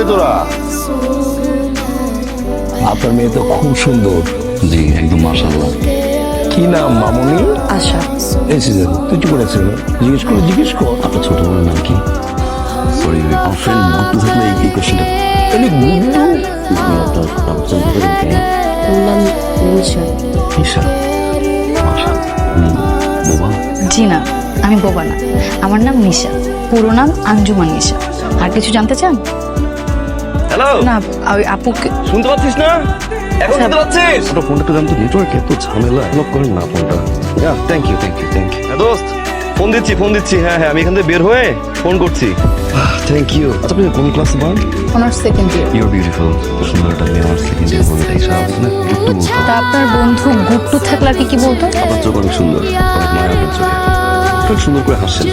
তোরা? আপনার মেয়ে তো খুব সুন্দর। জি একদম মাশাআল্লাহ। কি নাম মামুনি? আশা। এই সিজন তুই কি করেছিল? জিজ্ঞেস কর। আপনার ছোট বোনের নাম কি? সরি আমার ফ্রেন্ড গুড্ডু থাকলে এই কোশ্চেনটা এলি গুড্ডু। আপনার নাম জানতে পারেন কেন? ওর নাম নিশা। ঈশা। বোবা? জি না, আমি বোবা না, আমার নাম নিশা, পুরো নাম আঞ্জুমান নিশা। আর কিছু জানতে চান? হ্যালো, না, ওই আপুকে। শুনতে পাচ্ছিস না? এখন শুনতে পাচ্ছিস? আপনার ফোনটা একটু জানতো, নেটওয়ার্ক এত ঝামেলা, লক করেন না ফোনটা। Thank you. হ্যাঁ দোস্ত, ফোন দিচ্ছি। হ্যাঁ আমি এখান থেকে বের হয়ে ফোন করছি। Thank you. আচ্ছা আপনি কোন ক্লাসে পড়েন? Honours second year. Your beautiful. সুন্দর একটা মেয়ে আমার সেকেন্ড ইয়ার বলে ঈশা না গুড্ডু বলতো। তা আপনার বন্ধু গুট্টু থাকলে আর কি বলতো? আপনার চোখ অনেক সুন্দর, অনেক মায়া আপনার চোখে। একটু সুন্দর করে হাসছেন।